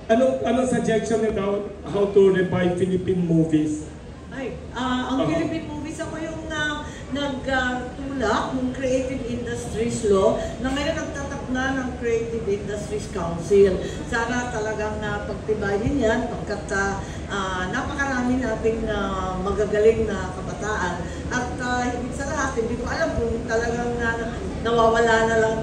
anong suggestion niyo daw how to revive Philippine movies? Ang Philippine movies, ako yung nagtulak ng Creative Industries Law na ngayon nagtatak na ng Creative Industries Council. Sana talagang pagtibayin yan pagkat napakarami nating magagaling na kabataan. At higit sa lahat, hindi ko alam kung talagang nawawala na lang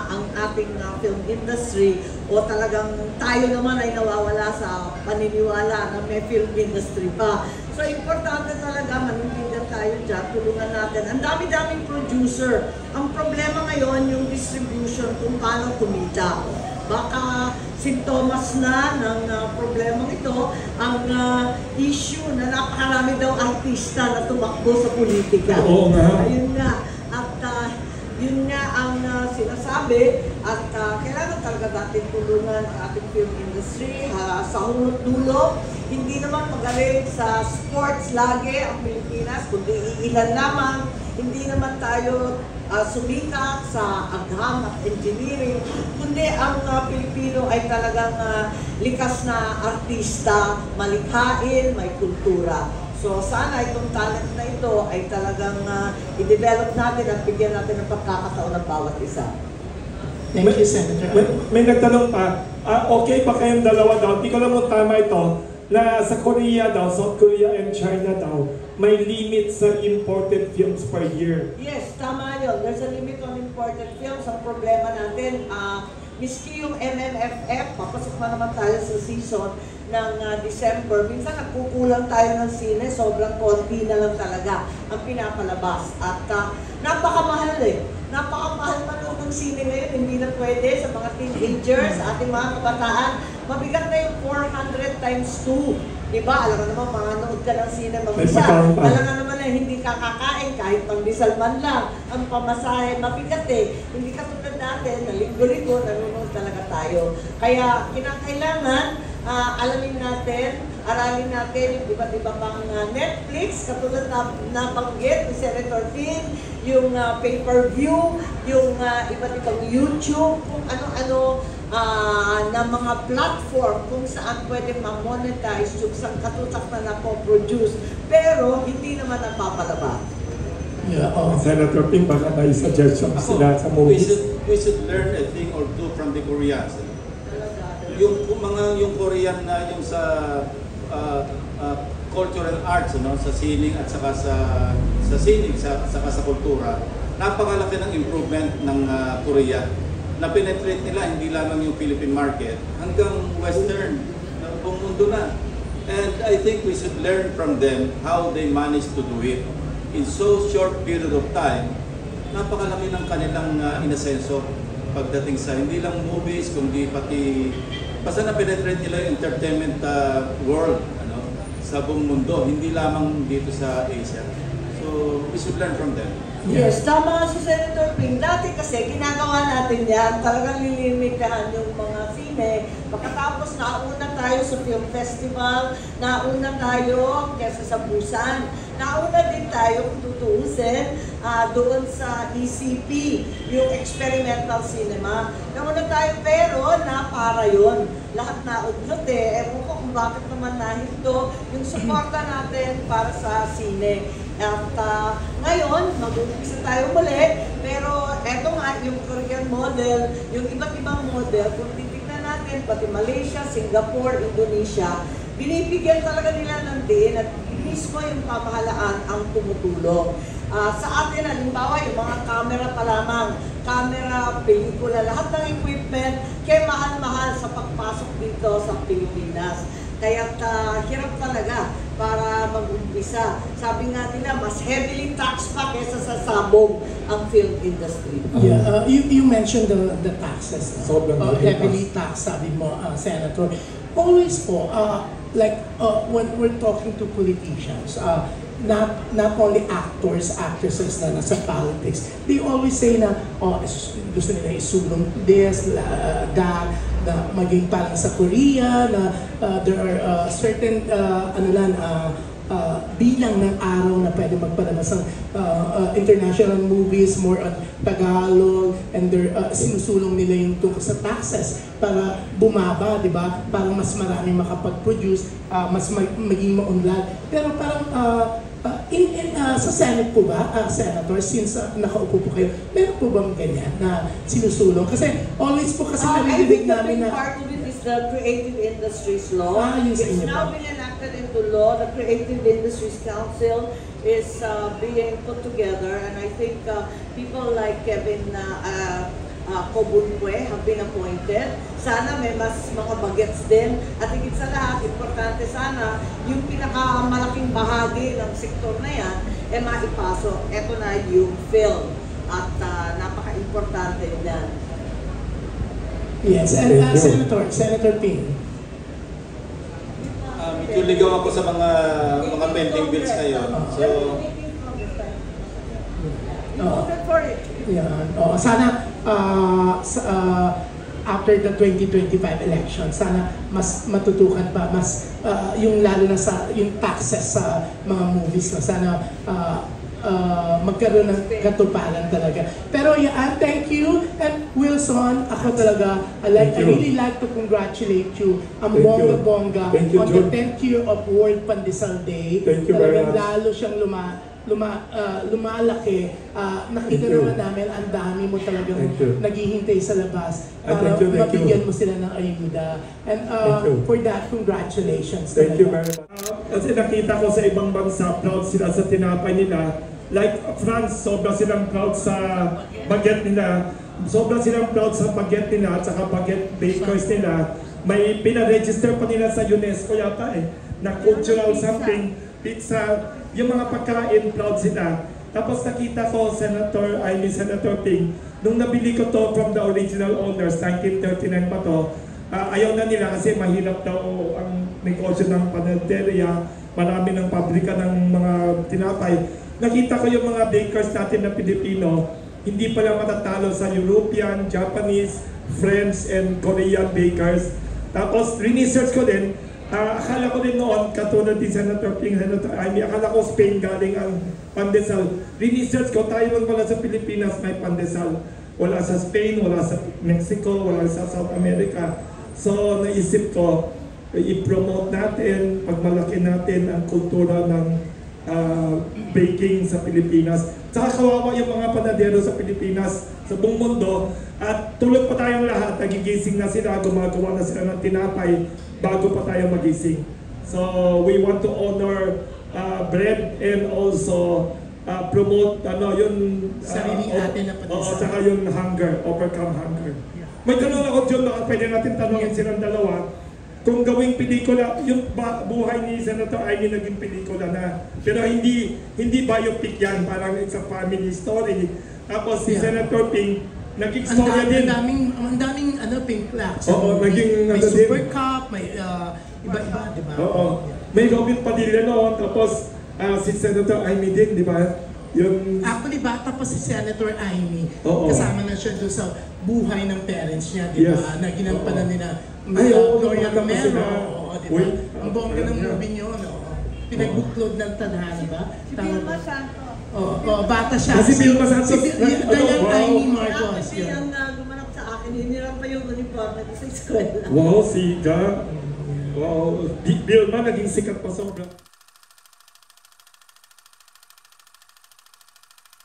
ang ating film industry o talagang tayo naman ay nawawala sa paniniwala na may film industry pa. So, importante talaga, manindigan tayo dyan, tulungan natin. Ang dami-daming producer. Ang problema ngayon, yung distribution, kung paano kumita. Baka sintomas na ng problemang ito, ang issue na napakarami daw artista na tumakbo sa politika. Oo nga. Ayun nga. At yun nga ang sinasabi at kailangan talaga natin tulungan ang ating film industry sa hunot dulo. Hindi naman magaling sa sports lagi ang Pilipinas, kundi iilan lamang. Hindi naman tayo sumikat sa agham at engineering, kundi ang Pilipino ay talagang likas na artista, malikhain, may kultura. So sana itong talent na ito ay talagang i-develop natin at bigyan natin ng pagkakataon ng bawat isa. Thank you, Senator. May nagtanong pa, okay pa kayong dalawa daw, di ko alam kung tama ito, na sa Korea daw, South Korea and China daw, may limit sa imported films per year. Yes, tama yun. There's a limit on imported films. Ang problema natin, miski yung MMFF, papasok na naman tayo sa season ng December. Minsan nagkukulang tayo ng sine, sobrang konti na lang talaga ang pinapalabas. At napakamahal napakamahal manood ng sine ngayon, hindi na pwede sa mga teenagers, sa ating mga kabataan. Mabigat na yung 400 times 2. Diba? Alam nga naman, manood ka ng sine mag-isa. Alam nga naman na hindi ka kakain kahit pang-disal man lang. Ang pamasahe, mabigat eh. Hindi ka tulad natin, na linggo-linggo, nanonood talaga tayo. Kaya kinakailangan, alamin natin, aralin natin yung iba't iba pang Netflix, katulad na nabanggit ni Senator Tin, yung pay-per-view, yung iba't ibang YouTube, kung ano-ano na mga platform kung saan pwede ma-monetize yung isang katutak na napoproduce, pero hindi naman napapalabas. Yeah, Senator Ping, baka may suggestion sila sa movies. We should learn a thing or two from the Koreans. Yung Korean na yung sa cultural arts, sa sining at saka sa sining, saka sa kultura, napakalaki ng improvement ng Korea. Na penetrate nila hindi lamang yung Philippine market, hanggang western, buong mundo na. And I think we should learn from them how they managed to do it. In so short period of time, napakalaki ng kanilang inasenso pagdating sa hindi lang movies, kundi pati basta na penetrate nila yung entertainment world sa buong mundo, hindi lamang dito sa Asia. So we should learn from them. Yes, tama si Senator Ping. Dati kasi ginagawa natin yan, talagang lilimitahan yung mga sine. Pagkatapos nauna tayo sa film festival, nauna tayo kesa sa Busan, nauna din tayo kung tutuusin doon sa ECP, yung experimental cinema. Nauna tayo pero para yun. Lahat na ugnot eh. Ewan ko kung bakit naman nahinto yung suporta natin para sa sine. At ngayon, mag-umpisa tayo muli, pero eto nga, yung Korean model, yung iba't ibang model, kung titignan natin, pati Malaysia, Singapore, Indonesia, binibigyan talaga nila ng din at mismo yung pamahalaan ang tumutulong. Sa atin, halimbawa, yung mga camera pa lamang, camera, pelikula, lahat ng equipment, kaya mahal-mahal sa pagpasok dito sa Pilipinas. Kaya hirap talaga para mag-umpisa. Sabi nga nila, mas heavily taxed pa kesa sa sabong ang film industry. Yeah, you mentioned the taxes. Sobrang heavily taxed, sabi mo, Senator. Always po, when we're talking to politicians, not only actors, actresses na nasa politics, they always say na, gusto nila isulong this, that, na maging parang sa Korea, na there are certain bilang ng araw na pwede magpalabas ng international movies, more on Tagalog, and sinusulong nila yung tungkol sa taxes para bumaba, di ba? Para mas marami makapag-produce, mas maging maunlad. Pero parang sa Senate po ba, Senator, since nakaupo po kayo, meron po bang ganyan na sinusulong? Kasi always po kasi naririnig namin na... part of it is the Creative Industries Law. Yun sa It's inyo now po. been enacted into law. The Creative Industries Council is being put together, and I think people like Kevin Kobunwe have been appointed. Sana may mas mga bagets din. At higit sa lahat, importante sana yung pinakamalaking bahagi ng sektor na yan maipasok. Ito na yung film. At napaka-importante yan. Yes, and Senator Ping. Medyo ligaw ako sa mga pending bills ngayon. So, Voted for it. Yan. Sana after the 2025 election, sana mas matutukan pa, mas yung lalo na sa yung taxes sa mga movies na sana magkaroon ng katuparan talaga. Pero yeah, thank you. And Wilson, ako talaga, I really like to congratulate you. Ang Thank you. bongga-bongga Thank you, on the John. 10th year of World Pandesal Day. Thank you very Talagang much. lalo siyang lumalaki. Nakita Thank you. naman namin, ang dami mo talagang Thank you. naghihintay sa labas para Thank you. mabigyan mo sila ng ayuda. And Thank you. for that, congratulations. Thank you talaga. very much. Kasi nakita ko sa ibang bansa, proud sila sa tinapay nila. Like France, sobra silang proud sa baguette nila. Sobra silang proud sa baguette nila at saka baguette bakers nila. May pina-register pa nila sa UNESCO yata na cultural something, pizza, yung mga pagkain, proud sila. Tapos nakita ko, Senator Ping, nung nabili ko to from the original owners, 1939 pa to, ayaw na nila kasi mahirap daw ang negosyo ng panaderia, marami ng pabrika ng mga tinapay. Nakita ko yung mga bakers natin na Pilipino, hindi pala matatalo sa European, Japanese, French, and Korean bakers. Tapos, research ko din, akala ko din noon, katulad din Senator Ping, Senator Amy, akala ko Spain galing ang pandesal. Research ko, tayo lang pala sa Pilipinas may pandesal. Wala sa Spain, wala sa Mexico, wala sa South America. So, naisip ko, i-promote natin, pagmalaki natin ang kultura ng baking sa Pilipinas. Saka kawawa yung mga panadero sa Pilipinas, sa buong mundo. At tulad pa tayong lahat, nagigising na sila, gumagawa na sila ng tinapay bago pa tayo magising. So we want to honor bread and also promote yung Sarili natin na pandesal. Oo, saka yung hunger, overcome hunger. May tanong ako, John, baka pwede natin tanongin silang dalawa. Kung gawing pelikula, yung buhay ni Senator Amy naging pelikula na. Pero hindi biopic yan, parang it's a family story. Tapos si Senator Ping, naging story din. Ang daming Pink Flags. Oo, naging may ano Super din. Cup, may iba-iba, di ba? Oo. May Robin Padilla noon, tapos si Senator Amy din, di ba? Yung... Actually, bata pa si Senator Amy. Oo. Kasama na siya doon sa buhay ng parents niya, di ba? Yes. Na ginampanan nila Ay, oo, Gloria bata pa sila. Romero. Oo, di ba? Uy, Ang bongga ng yeah. movie niyo, no? Pinagbuklod ng tadhana ba? Si Vilma Santos. Bata siya. Si Vilma Santos. Dayan Wow. Amy Kaya Marcos. kasi yun. yung gumanap sa akin, hiniram pa yung uniforme ko sa eskwela. Wow, siga. Wow, Vilma naging sikat pa sobra.